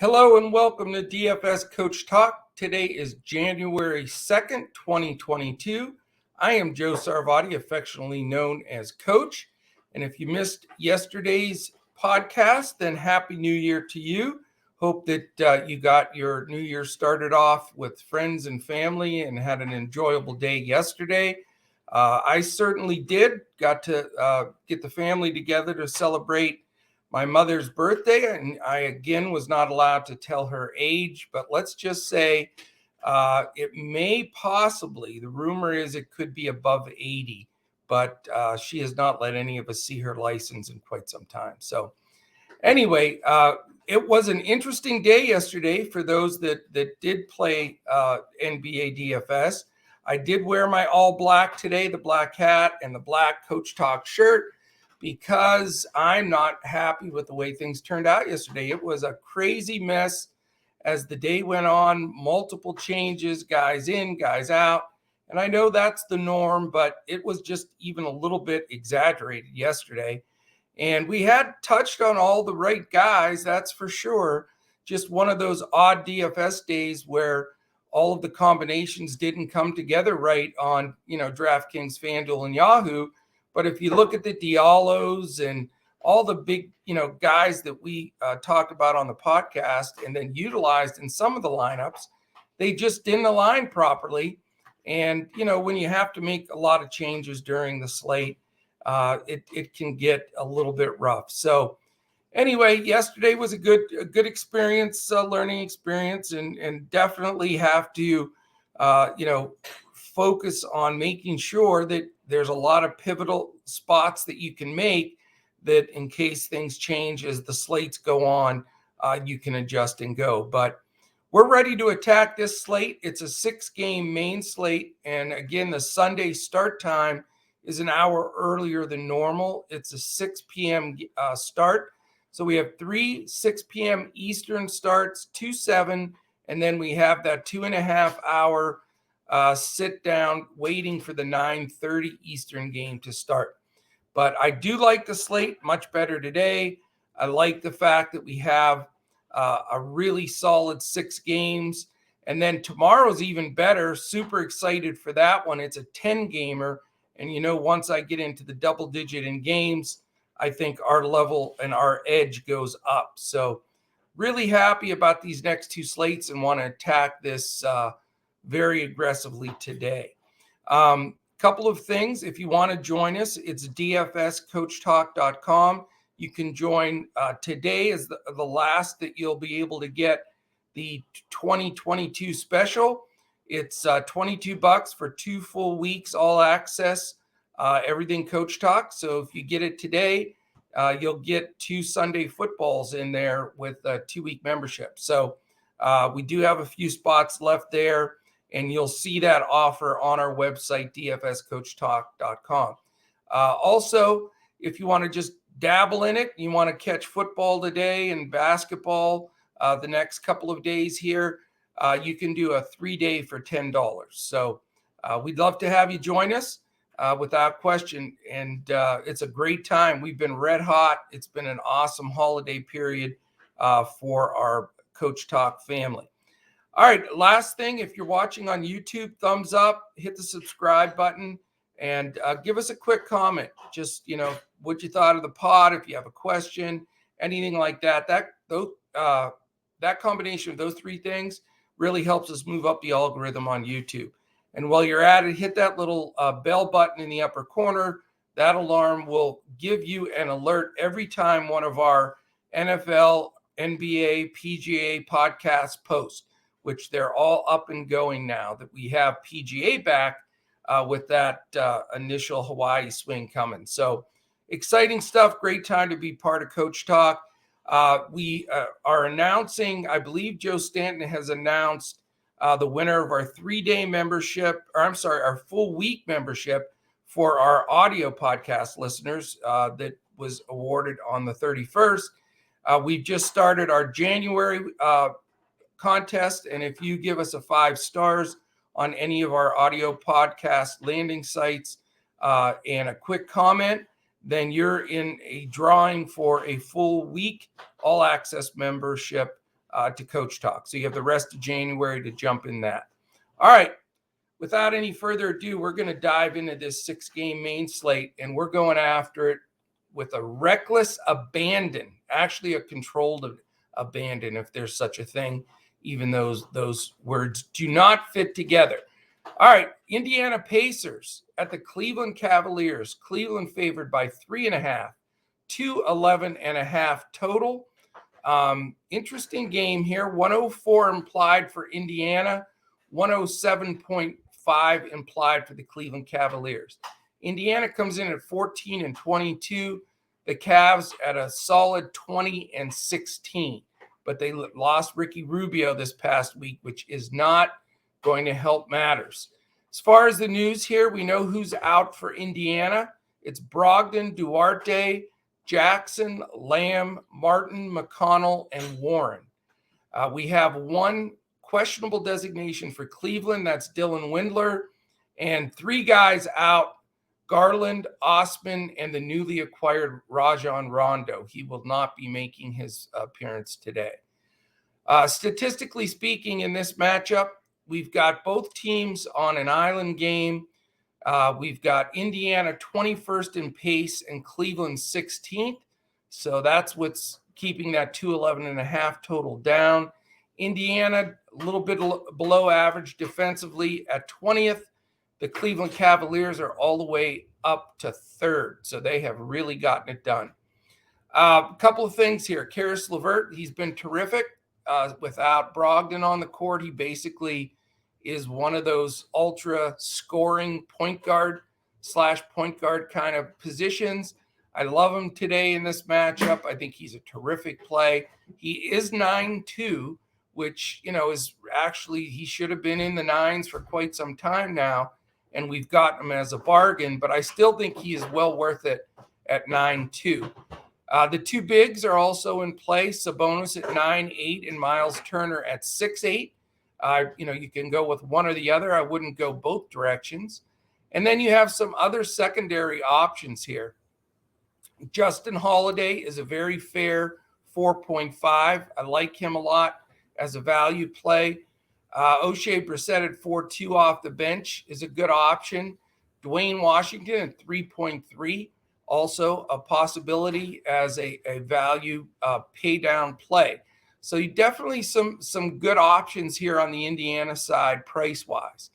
Hello and welcome to DFS Coach Talk. Today is January 2nd, 2022. I am Joe Sarvati, affectionately known as Coach. And if you missed yesterday's podcast, then Happy New Year to you. Hope that you got your New Year started off with friends and family and had an enjoyable day yesterday. I certainly did. Got to get the family together to celebrate my mother's birthday, and I again was not allowed to tell her age, but let's just say it may possibly, the rumor is it could be above 80, but she has not let any of us see her license in quite some time. So anyway, it was an interesting day yesterday for those that did play NBA DFS. I did wear my all black today, the black hat and the black Coach Talk shirt, because I'm not happy with the way things turned out yesterday. It was a crazy mess as the day went on, multiple changes, guys in, guys out. And I know that's the norm, but it was just even a little bit exaggerated yesterday. And we had touched on all the right guys, that's for sure. Just one of those odd DFS days where all of the combinations didn't come together right on, Draftkings Fanduel and Yahoo. But if you look at the Diallos and all the big, guys that we talked about on the podcast and then utilized in some of the lineups, they just didn't align properly. And, when you have to make a lot of changes during the slate, it can get a little bit rough. So anyway, yesterday was a good experience, learning experience, and definitely have to, focus on making sure that there's a lot of pivotal spots that you can make that in case things change as the slates go on, you can adjust and go. But we're ready to attack this slate. It's a 6-game main slate. And again, the Sunday start time is an hour earlier than normal. It's a 6 p.m. Start. So we have 3 6 p.m. Eastern starts, 2 7, and then we have that 2.5 hour sit down waiting for the 9:30 Eastern game to start. But I do like the slate much better today. I like the fact that we have a really solid 6 games. And then tomorrow's even better. Super excited for that one. It's a 10-gamer. And, once I get into the double digit in games, I think our level and our edge goes up. So really happy about these next 2 slates and want to attack this very aggressively today. Couple of things. If you want to join us, it's dfscoachtalk.com. You can join. Today is the last that you'll be able to get the 2022 special. It's $22 for 2 full weeks, all access, everything Coach Talk. So if you get it today, you'll get 2 Sunday footballs in there with a 2-week membership. So we do have a few spots left there, and you'll see that offer on our website, dfscoachtalk.com. Also, if you want to just dabble in it, you want to catch football today and basketball the next couple of days here, you can do a 3-day for $10. So we'd love to have you join us without question. And it's a great time. We've been red hot. It's been an awesome holiday period for our Coach Talk family. All right, last thing, if you're watching on YouTube, thumbs up, hit the subscribe button, and give us a quick comment. Just, what you thought of the pod, if you have a question, anything like that. That combination of those 3 things really helps us move up the algorithm on YouTube. And while you're at it, hit that little bell button in the upper corner. That alarm will give you an alert every time one of our NFL, NBA, PGA podcasts post, which they're all up and going now that we have PGA back with that initial Hawaii swing coming. So exciting stuff. Great time to be part of Coach Talk. We are announcing, I believe Joe Stanton has announced the winner of our 3-day membership, our full week membership for our audio podcast listeners that was awarded on the 31st. We've just started our January contest, and if you give us a 5 stars on any of our audio podcast landing sites and a quick comment, then you're in a drawing for a full week all access membership to Coach Talk. So you have the rest of January to jump in that. All right. Without any further ado, we're going to dive into this 6-game main slate, and we're going after it with a reckless abandon, actually a controlled abandon, if there's such a thing, even those words do not fit together. All right, Indiana Pacers at the Cleveland Cavaliers. Cleveland favored by 3.5, 211.5 total. Interesting game here. 104 implied for Indiana, 107.5 implied for the Cleveland Cavaliers. Indiana comes in at 14-22. The Cavs at a solid 20-16. But they lost Ricky Rubio this past week, which is not going to help matters. As far as the news here, we know who's out for Indiana. It's Brogdon, Duarte, Jackson, Lamb, Martin, McConnell, and Warren. We have one questionable designation for Cleveland. That's Dylan Windler. And 3 guys out, Garland, Osman, and the newly acquired Rajon Rondo. He will not be making his appearance today. Statistically speaking, in this matchup, we've got both teams on an island game. We've got Indiana 21st in pace and Cleveland 16th. So that's what's keeping that 211.5 total down. Indiana, a little bit below average defensively at 20th. The Cleveland Cavaliers are all the way up to 3rd. So they have really gotten it done. A couple of things here. Karis LeVert, he's been terrific. Without Brogdon on the court, he basically is one of those ultra scoring point guard kind of positions. I love him today in this matchup. I think he's a terrific play. He is 9-2, which, is actually, he should have been in the 9s for quite some time now, and we've gotten him as a bargain, but I still think he is well worth it at 9-2. The 2 bigs are also in play, Sabonis at 9-8 and Miles Turner at 6-8. You can go with one or the other. I wouldn't go both directions. And then you have some other secondary options here. Justin Holiday is a very fair 4.5. I like him a lot as a value play. O'Shea Brissett at 4.2 off the bench is a good option. Dwayne Washington at 3.3. Also a possibility as a value pay down play. So you definitely some good options here on the Indiana side price-wise.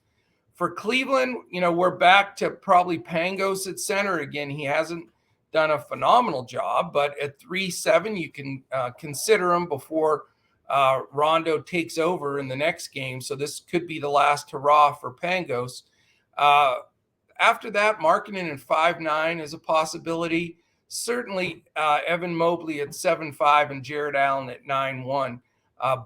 For Cleveland, we're back to probably Pangos at center again. He hasn't done a phenomenal job, but at 3.7, you can consider him before Rondo takes over in the next game. So this could be the last hurrah for Pangos. After that, Markkanen at 5.9 is a possibility. Certainly, Evan Mobley at 7.5 and Jared Allen at 9.1,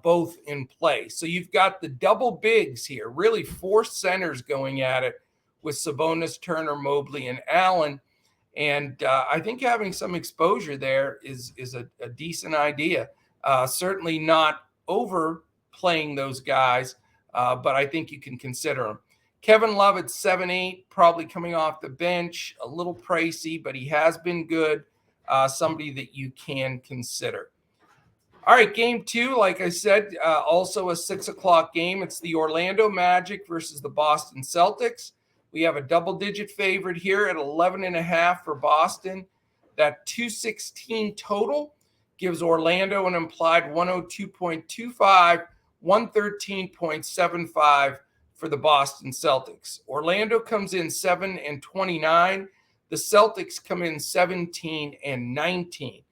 both in play. So you've got the double bigs here, really 4 centers going at it with Sabonis, Turner, Mobley, and Allen. And I think having some exposure there is a decent idea. Certainly not overplaying those guys, but I think you can consider them. Kevin Love at 7.8, probably coming off the bench, a little pricey, but he has been good. Somebody that you can consider. All right, game 2, like I said, also a 6 o'clock game. It's the Orlando Magic versus the Boston Celtics. We have a double-digit favorite here at 11.5 for Boston. That 216 total gives Orlando an implied 102.25, 113.75 for the Boston Celtics. Orlando comes in 7-29. The Celtics come in 17-19.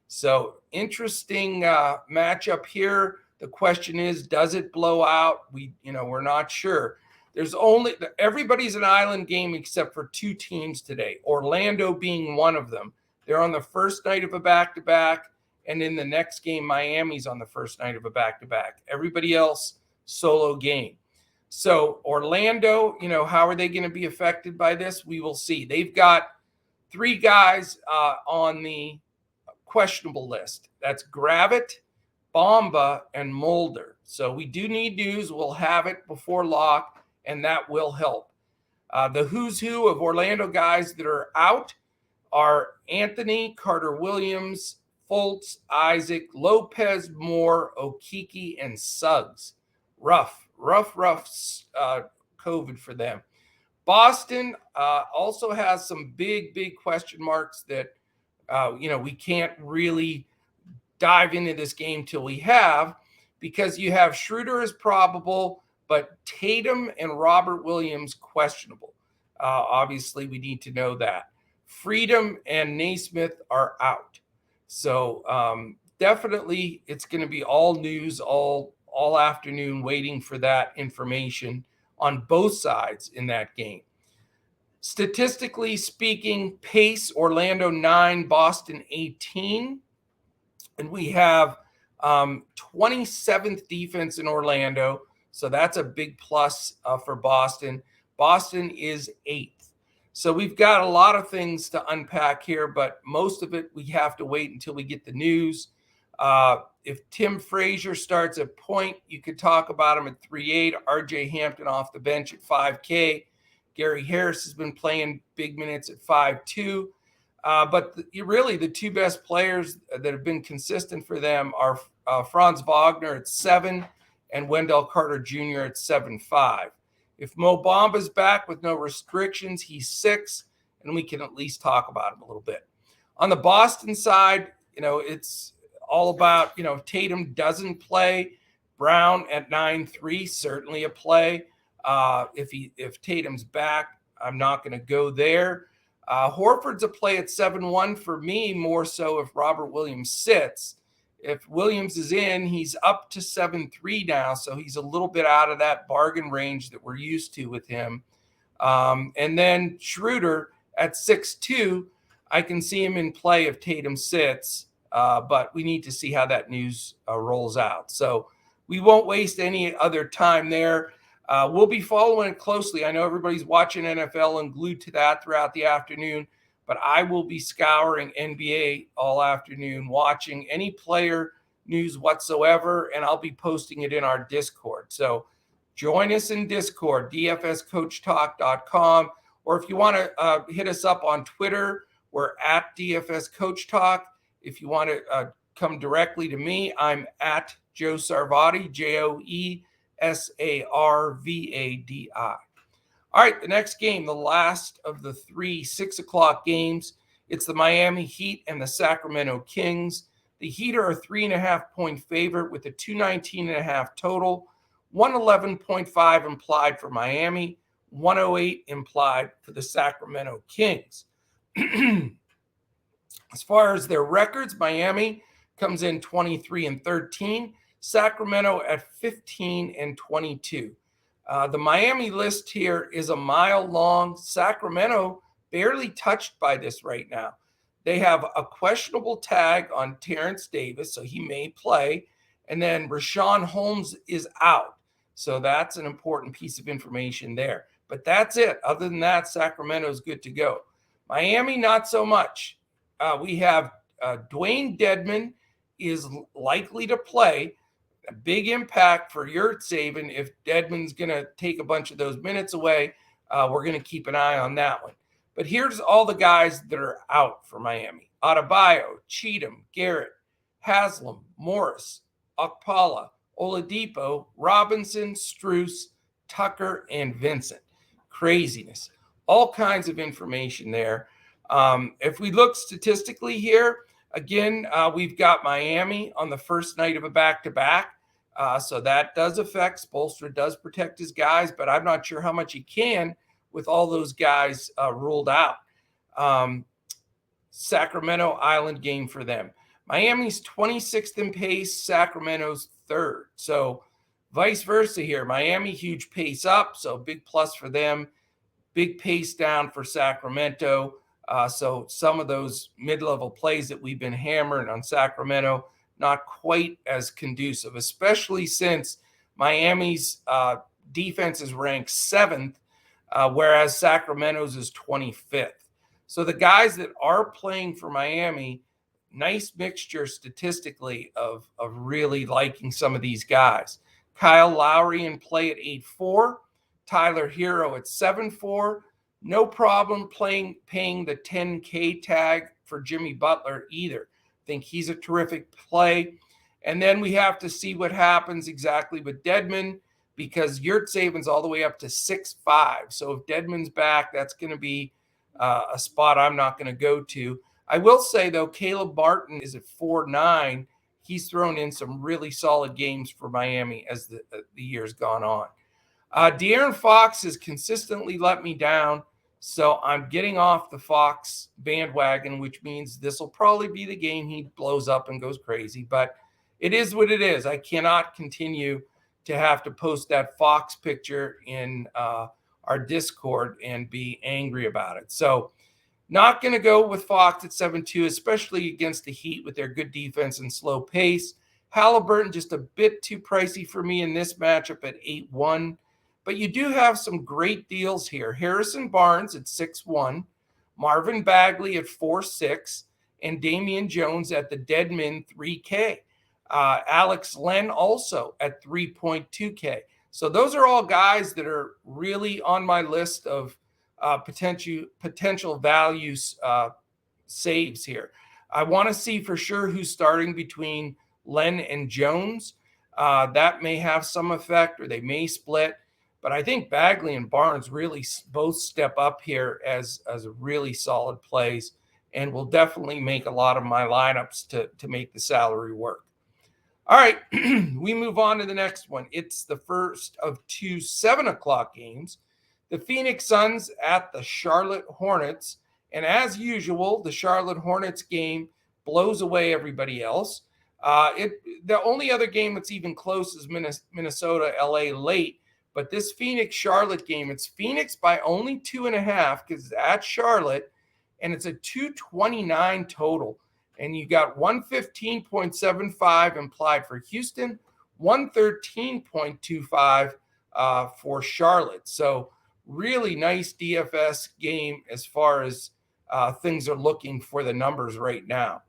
So interesting matchup here. The question is, does it blow out? We're not sure. Everybody's an island game except for 2 teams today, Orlando being one of them. They're on the first night of a back-to-back, and in the next game, Miami's on the first night of a back-to-back. Everybody else, solo game. So Orlando, how are they going to be affected by this? We will see. They've got 3 guys on the questionable list. That's Gravett, Bamba, and Mulder. So we do need news. We'll have it before lock, and that will help. The who's who of Orlando guys that are out are Anthony, Carter Williams, Fultz, Isaac, Lopez, Moore, Okeke, and Suggs. Rough COVID for them. Boston also has some big question marks that, we can't really dive into this game till we have, because you have Schroeder as probable, but Tatum and Robert Williams questionable. Obviously, we need to know that. Freedom and Naismith are out. So definitely it's going to be all news all afternoon waiting for that information on both sides in that game. Statistically speaking, pace Orlando 9, Boston 18. And we have 27th defense in Orlando. So that's a big plus for Boston. Boston is 8th. So we've got a lot of things to unpack here, but most of it we have to wait until we get the news. If Tim Frazier starts at point, you could talk about him at 3.8. RJ Hampton off the bench at 5K. Gary Harris has been playing big minutes at 5.2. But really the two best players that have been consistent for them are Franz Wagner at 7 and Wendell Carter Jr. at 7.5. If Mo Bamba's back with no restrictions, he's 6, and we can at least talk about him a little bit. On the Boston side, it's all about, Tatum doesn't play. Brown at 9.3, certainly a play. If Tatum's back, I'm not going to go there. Horford's a play at 7.1 for me, more so if Robert Williams sits. If Williams is in, he's up to 7.3 now, so he's a little bit out of that bargain range that we're used to with him. And then Schroeder at 6.2, I can see him in play if Tatum sits, but we need to see how that news rolls out. So we won't waste any other time there. We'll be following it closely. I know everybody's watching NFL and glued to that throughout the afternoon, but I will be scouring NBA all afternoon, watching any player news whatsoever, and I'll be posting it in our Discord. So join us in Discord, dfscoachtalk.com, or if you want to hit us up on Twitter, we're at DFS Coach Talk. If you want to come directly to me, I'm at Joe Sarvadi, JoeSarvadi. All right, the next game, the last of the 3 6:00 games. It's the Miami Heat and the Sacramento Kings. The Heat are a 3.5-point favorite with a 219.5 total, 111.5 implied for Miami, 108 implied for the Sacramento Kings. As far as their records, Miami comes in 23-13. Sacramento at 15-22. The Miami list here is a mile long. Sacramento barely touched by this right now. They have a questionable tag on Terrence Davis, so he may play. And then Rashawn Holmes is out. So that's an important piece of information there. But that's it. Other than that, Sacramento's good to go. Miami, not so much. We have Dwayne Dedmon is likely to play. A big impact for Yurtseven. If Dedmon's going to take a bunch of those minutes away, we're going to keep an eye on that one. But here's all the guys that are out for Miami. Adebayo, Cheatham, Garrett, Haslam, Morris, Okpala, Oladipo, Robinson, Strus, Tucker, and Vincent. Craziness. All kinds of information there. If we look statistically here, again, we've got Miami on the first night of a back-to-back. So that does affect. Spoelstra does protect his guys, but I'm not sure how much he can with all those guys ruled out. Sacramento Island game for them. Miami's 26th in pace, Sacramento's 3rd. So vice versa here. Miami, huge pace up, so big plus for them. Big pace down for Sacramento. So some of those mid-level plays that we've been hammering on Sacramento, not quite as conducive, especially since Miami's defense is ranked 7th, whereas Sacramento's is 25th. So the guys that are playing for Miami, nice mixture statistically of really liking some of these guys. Kyle Lowry in play at 8.4, Tyler Hero at 7.4. No problem paying the 10K tag for Jimmy Butler either. think he's a terrific play. And then we have to see what happens exactly with Dedmon, because Yurtseven's all the way up to 6'5". So if Dedmon's back, that's going to be a spot I'm not going to go to. I will say, though, Caleb Martin is at 4'9". He's thrown in some really solid games for Miami as the year's gone on. De'Aaron Fox has consistently let me down, so I'm getting off the Fox bandwagon, which means this will probably be the game he blows up and goes crazy. But it is what it is. I cannot continue to have to post that Fox picture in our Discord and be angry about it. So not going to go with Fox at 7-2, especially against the Heat with their good defense and slow pace. Halliburton just a bit too pricey for me in this matchup at 8-1. But you do have some great deals here. Harrison Barnes at 6-1, Marvin Bagley at 4-6, and Damian Jones at the Dedmon 3K. Alex Len also at 3.2K. So those are all guys that are really on my list of potential values saves here. I want to see for sure who's starting between Len and Jones. That may have some effect, or they may split. But I think Bagley and Barnes really both step up here as really solid plays, and will definitely make a lot of my lineups to make the salary work. All right, we move on to the next one. It's the first of 2 7:00 games. The Phoenix Suns at the Charlotte Hornets. And as usual, the Charlotte Hornets game blows away everybody else. The only other game that's even close is Minnesota LA late. But this Phoenix-Charlotte game, it's Phoenix by only 2.5 because it's at Charlotte, and it's a 229 total. And you got 115.75 implied for Houston, 113.25 for Charlotte. So really nice DFS game as far as things are looking for the numbers right now.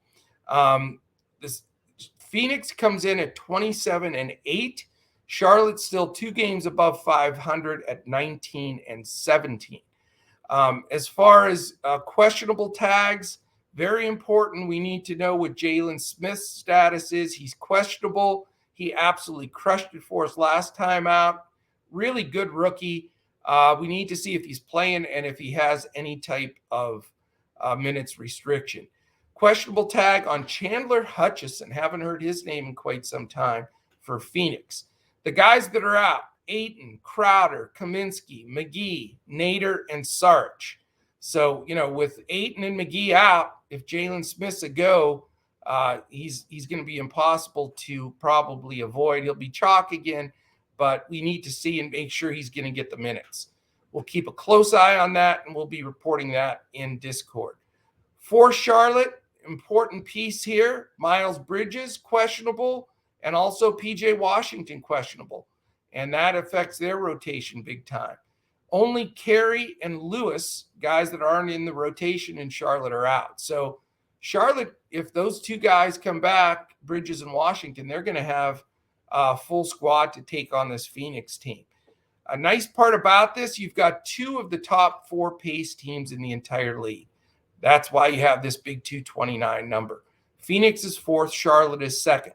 This Phoenix comes in at 27-8. Charlotte's still 2 games above 500 at 19-17. As far as questionable tags, very important. We need to know what Jalen Smith's status is. He's questionable. He absolutely crushed it for us last time out. Really good rookie. We need to see if he's playing and if he has any type of minutes restriction. Questionable tag on Chandler Hutchison. Haven't heard his name in quite some time for Phoenix. The guys that are out, Ayton, Crowder, Kaminsky, McGee, Nader, and Sarge. So, with Ayton and McGee out, if Jalen Smith's a go, he's going to be impossible to probably avoid. He'll be chalk again, but we need to see and make sure he's going to get the minutes. We'll keep a close eye on that, and we'll be reporting that in Discord. For Charlotte, important piece here, Miles Bridges, questionable, and also P.J. Washington, questionable. And that affects their rotation big time. Only Carey and Lewis, guys that aren't in the rotation in Charlotte, are out. So Charlotte, if those 2 guys come back, Bridges and Washington, they're going to have a full squad to take on this Phoenix team. A nice part about this, you've got 2 of the top 4 pace teams in the entire league. That's why you have this big 229 number. Phoenix is 4th, Charlotte is 2nd.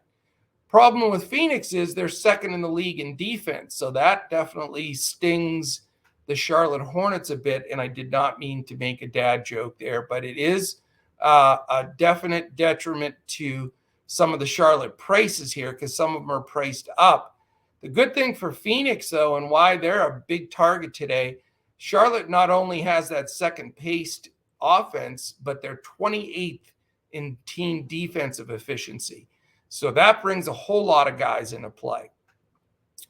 Problem with Phoenix is they're 2nd in the league in defense, so that definitely stings the Charlotte Hornets a bit, and I did not mean to make a dad joke there, but it is a definite detriment to some of the Charlotte prices here because some of them are priced up. The good thing for Phoenix, though, and why they're a big target today, Charlotte not only has that second-paced offense, but they're 28th in team defensive efficiency. So that brings a whole lot of guys into play.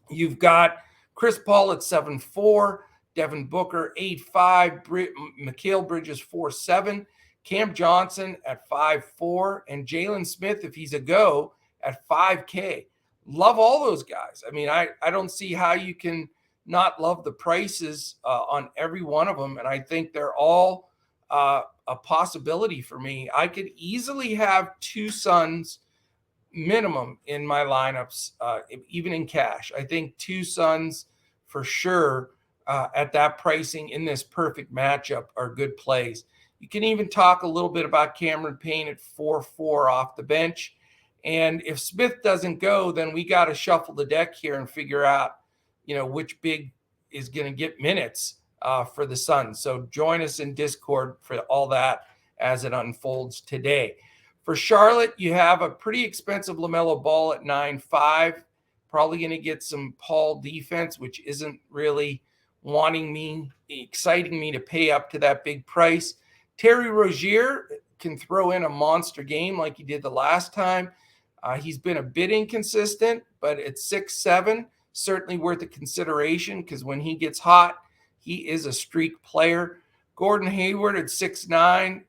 You've got Chris Paul at 7'4", Devin Booker 8'5", Mikal Bridges 4'7", Cam Johnson at 5'4", and Jalen Smith, if he's a go, at 5K. Love all those guys. I mean, I don't see how you can not love the prices on every one of them, and I think they're all a possibility for me. I could easily have 2 Suns minimum in my lineups, even in cash. I think 2 Suns for sure at that pricing in this perfect matchup are good plays. You can even talk a little bit about Cameron Payne at 4-4 off the bench. And if Smith doesn't go, then we got to shuffle the deck here and figure out, which big is going to get minutes for the Suns. So join us in Discord for all that as it unfolds today. For Charlotte, you have a pretty expensive LaMelo Ball at 9.5. Probably going to get some Paul defense, which isn't really exciting me to pay up to that big price. Terry Rozier can throw in a monster game like he did the last time. He's been a bit inconsistent, but at 6'7", certainly worth a consideration because when he gets hot, he is a streak player. Gordon Hayward at 6'9",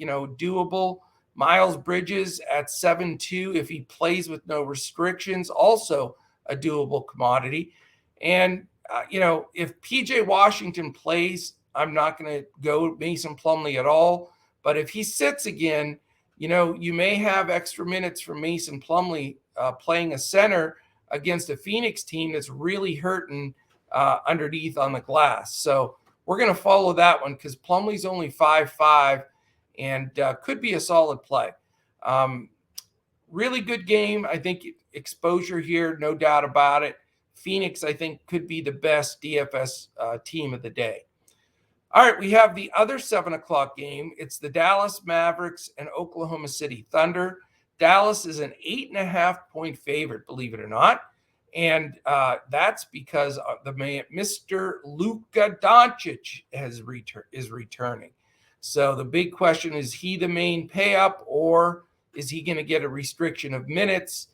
doable. Miles Bridges at 7'2", if he plays with no restrictions, also a doable commodity. And, if PJ Washington plays, I'm not going to go Mason Plumlee at all. But if he sits again, you may have extra minutes for Mason Plumlee playing a center against a Phoenix team that's really hurting underneath on the glass. So we're going to follow that one because Plumlee's only 5'5", and could be a solid play. Really good game. I think exposure here, no doubt about it. Phoenix, I think, could be the best DFS team of the day. All right, we have the other 7 o'clock game. It's the Dallas Mavericks and Oklahoma City Thunder. Dallas is an 8.5-point favorite, believe it or not. And that's because the man, Mr. Luka Doncic is returning. So the big question is he the main pay up, or is he going to get a restriction of minutes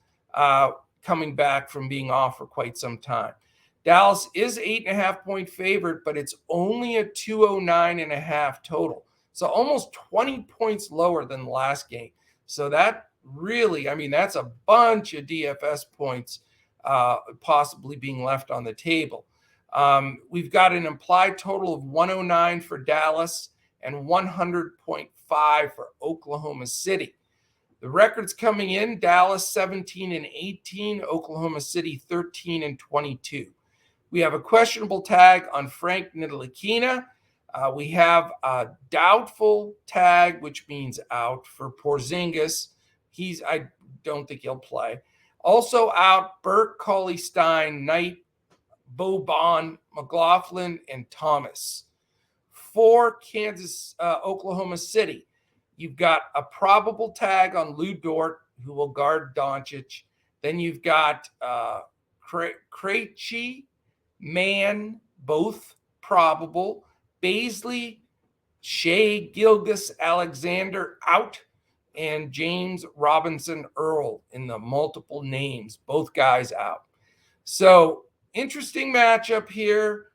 coming back from being off for quite some time? Dallas is 8.5-point favorite, but it's only a 209.5 total. So almost 20 points lower than the last game. So that really, that's a bunch of DFS points possibly being left on the table. We've got an implied total of 109 for Dallas and 100.5 for Oklahoma City. The records coming in: Dallas 17-18, Oklahoma City 13-22. We have a questionable tag on Frank Ntilikina. We have a doubtful tag, which means out, for Porzingis. I don't think he'll play. Also out, Burke, Cauley-Stein, Knight, Boban, McLaughlin, and Thomas. For Oklahoma City, you've got a probable tag on Lou Dort, who will guard Doncic. Then you've got Krejci, Mann, both probable. Baisley, Shea Gilgeous-Alexander out, and James Robinson Earl in the multiple names, both guys out. So interesting matchup here.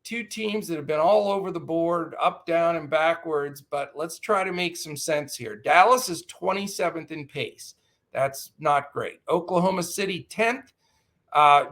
Two teams that have been all over the board, up, down, and backwards, but let's try to make some sense here. Dallas is 27th in pace. That's not great. Oklahoma City 10th.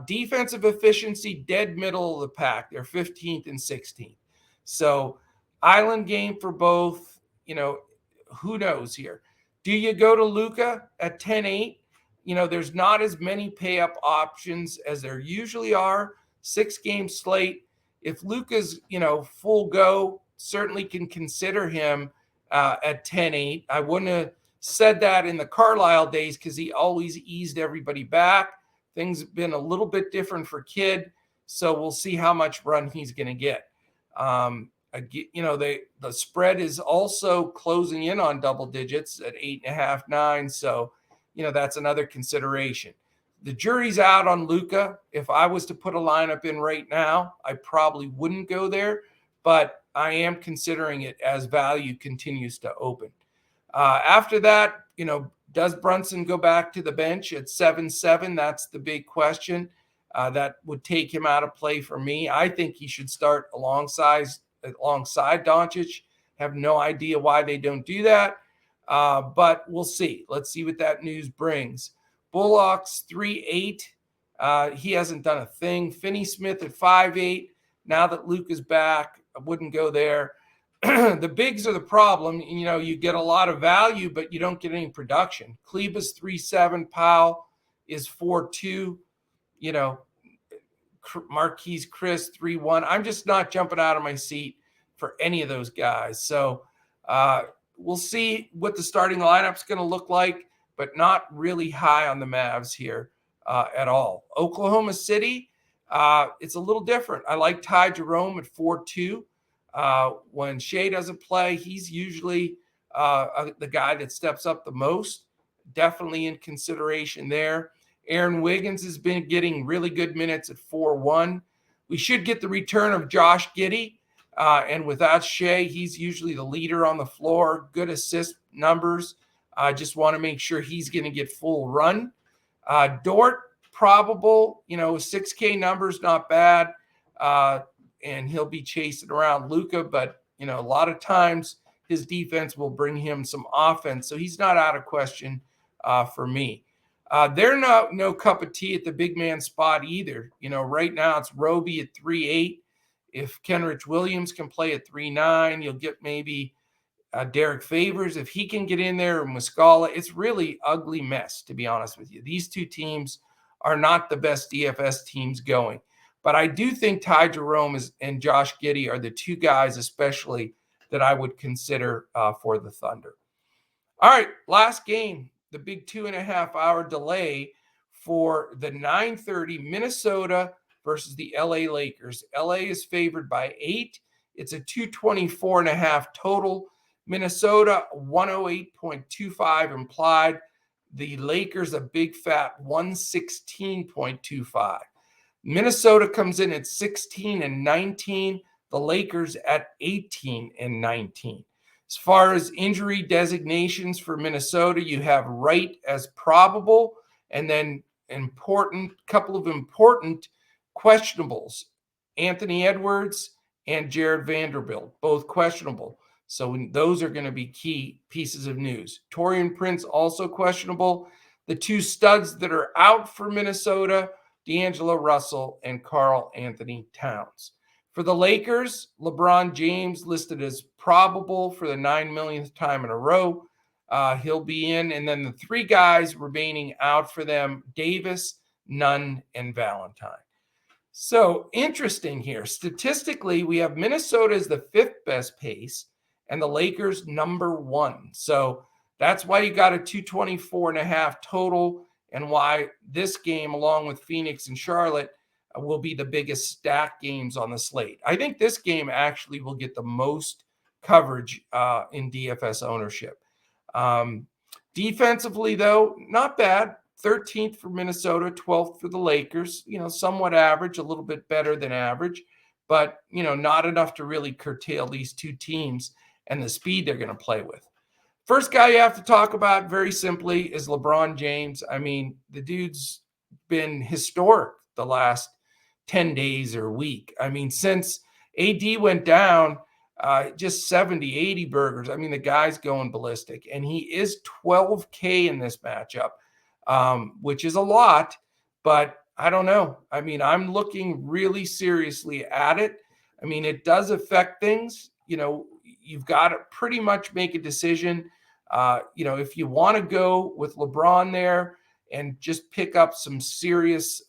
Defensive efficiency, dead middle of the pack. They're 15th and 16th. So island game for both. Who knows here? Do you go to Luka at 10-8? There's not as many pay-up options as there usually are. 6-game slate. If Luka's, full go, certainly can consider him at 10-8. I wouldn't have said that in the Carlisle days because he always eased everybody back. Things have been a little bit different for Kidd, so we'll see how much run he's going to get. The spread is also closing in on double digits at 8.5, 9. So, that's another consideration. The jury's out on Luka. If I was to put a lineup in right now, I probably wouldn't go there, but I am considering it as value continues to open. After that, does Brunson go back to the bench at 7-7? That's the big question. That would take him out of play for me. I think he should start alongside Doncic. Have no idea why they don't do that, but we'll see. Let's see what that news brings. Bullocks 3-8. He hasn't done a thing. Finney-Smith at 5-8. Now that Luke is back, I wouldn't go there. The bigs are the problem. You get a lot of value, but you don't get any production. Kleba's 3-7. Powell is 4-2. Marquise Chris 3-1. I'm just not jumping out of my seat for any of those guys. So We'll see what the starting lineup's going to look like, but not really high on the Mavs here at all. Oklahoma City, it's a little different. I like Ty Jerome at 4-2. When Shea doesn't play, he's usually the guy that steps up the most. Definitely in consideration there. Aaron Wiggins has been getting really good minutes at 4-1. We should get the return of Josh Giddey. And without Shea, he's usually the leader on the floor. Good assist numbers. I just want to make sure he's going to get full run. Dort, probable, 6K numbers, not bad. And he'll be chasing around Luka, but, a lot of times his defense will bring him some offense. So he's not out of question for me. They're no cup of tea at the big man spot either. Right now it's Roby at 3-8. If Kenrich Williams can play at 3-9, you'll get maybe Derek Favors. If he can get in there, or Muscala, it's really ugly mess, to be honest with you. These two teams are not the best DFS teams going. But I do think Ty Jerome and Josh Giddey are the two guys especially that I would consider for the Thunder. All right, last game, the big 2.5-hour delay for the 9:30 Minnesota versus the LA Lakers. LA is favored by 8. It's a 224.5 total. Minnesota 108.25 implied. The Lakers a big fat 116.25. Minnesota comes in at 16-19. The Lakers at 18-19. As far as injury designations for Minnesota, you have Wright as probable, and then couple of important questionables. Anthony Edwards and Jared Vanderbilt, both questionable. So those are going to be key pieces of news. Taurean Prince also questionable. The two studs that are out for Minnesota, D'Angelo Russell and Karl Anthony Towns. For the Lakers, LeBron James listed as probable for the 9 millionth time in a row. He'll be in. And then the three guys remaining out for them, Davis, Nunn, and Valentine. So interesting here. Statistically, we have Minnesota as the 5th best pace and the Lakers number 1. So that's why you got a 224.5 total, and why this game, along with Phoenix and Charlotte, will be the biggest stack games on the slate. I think this game actually will get the most coverage in DFS ownership. Defensively, though, not bad. 13th for Minnesota, 12th for the Lakers. Somewhat average, a little bit better than average, but, not enough to really curtail these two teams and the speed they're going to play with. First guy you have to talk about, very simply, is LeBron James. I mean, the dude's been historic the last 10 days or week. I mean, since AD went down, just 70, 80 burgers. I mean, the guy's going ballistic, and he is 12K in this matchup, which is a lot, but I don't know. I mean, I'm looking really seriously at it. I mean, it does affect things. You've got to pretty much make a decision. If you want to go with LeBron there and just pick up some serious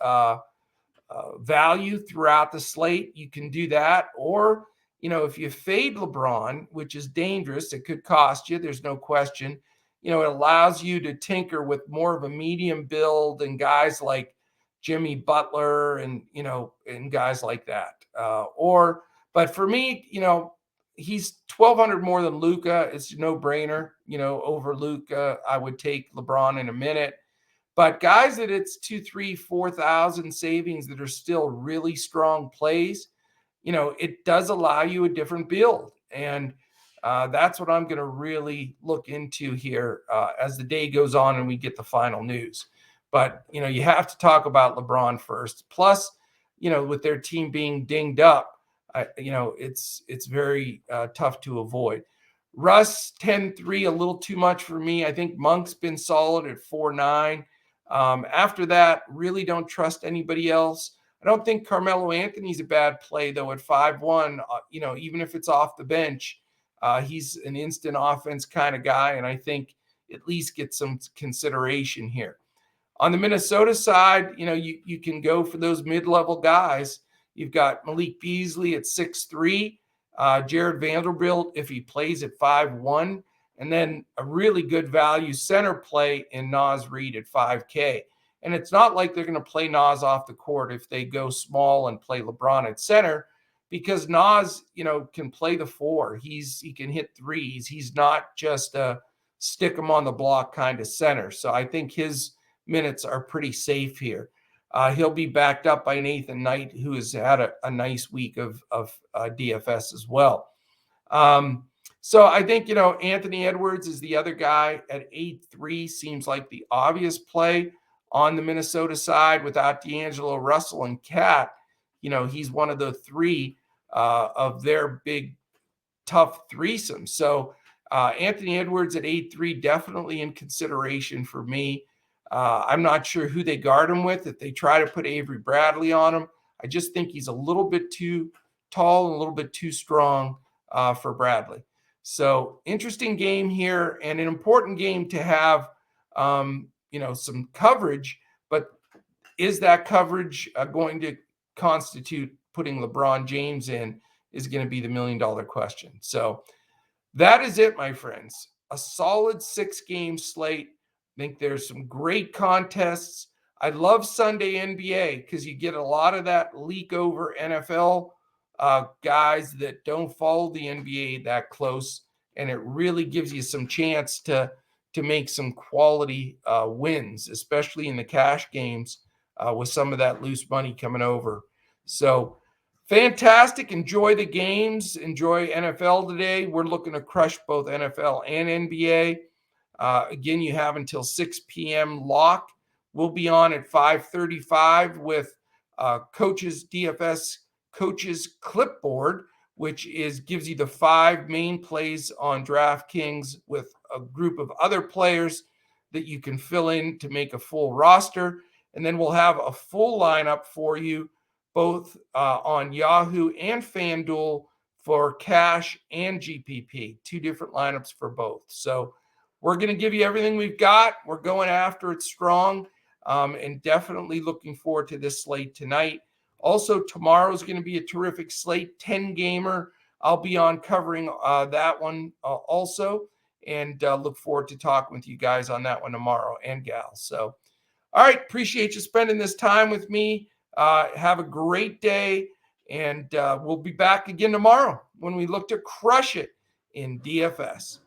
value throughout the slate, you can do that. Or, if you fade LeBron, which is dangerous, it could cost you, there's no question. It allows you to tinker with more of a medium build and guys like Jimmy Butler and guys like that. But for me, he's 1,200 more than Luka. It's a no-brainer. Over Luka, I would take LeBron in a minute. But guys that it's 2,000, 3,000, 4,000 savings that are still really strong plays, it does allow you a different build. And that's what I'm going to really look into here as the day goes on and we get the final news. But, you have to talk about LeBron first. Plus, with their team being dinged up, it's very tough to avoid. Russ, 10-3, a little too much for me. I think Monk's been solid at 4-9. After that, really don't trust anybody else. I don't think Carmelo Anthony's a bad play, though, at 5-1. Even if it's off the bench, he's an instant offense kind of guy, and I think at least get some consideration here. On the Minnesota side, you can go for those mid-level guys. You've got Malik Beasley at 6'3". Jared Vanderbilt, if he plays at 5-1, and then a really good value center play in Naz Reid at 5K. And it's not like they're going to play Naz off the court if they go small and play LeBron at center, because Naz, can play the four. He can hit threes. He's not just a stick him on the block kind of center. So I think his minutes are pretty safe here. He'll be backed up by Nathan Knight, who has had a nice week of DFS as well. So I think, Anthony Edwards is the other guy at 8-3, seems like the obvious play on the Minnesota side without D'Angelo Russell and Cat. He's one of the three of their big, tough threesome. So Anthony Edwards at 8-3, definitely in consideration for me. I'm not sure who they guard him with. If they try to put Avery Bradley on him, I just think he's a little bit too tall and a little bit too strong for Bradley. So interesting game here, and an important game to have, some coverage. But is that coverage going to constitute putting LeBron James in is going to be the $1 million question. So that is it, my friends. A solid 6-game slate. I think there's some great contests. I love Sunday NBA because you get a lot of that leak over NFL guys that don't follow the NBA that close, and it really gives you some chance to make some quality wins, especially in the cash games with some of that loose money coming over. So fantastic. Enjoy the games. Enjoy NFL today. We're looking to crush both NFL and NBA. Again, you have until 6 p.m. lock. We'll be on at 5:35 with Coaches DFS Coaches Clipboard, which gives you the 5 main plays on DraftKings with a group of other players that you can fill in to make a full roster. And then we'll have a full lineup for you both on Yahoo and FanDuel for cash and GPP, 2 different lineups for both. So we're going to give you everything we've got. We're going after it strong, and definitely looking forward to this slate tonight. Also, tomorrow is going to be a terrific slate, 10-gamer. I'll be on covering that one also, and look forward to talking with you guys on that one tomorrow, and gals. So, all right, appreciate you spending this time with me. Have a great day, and we'll be back again tomorrow when we look to crush it in DFS.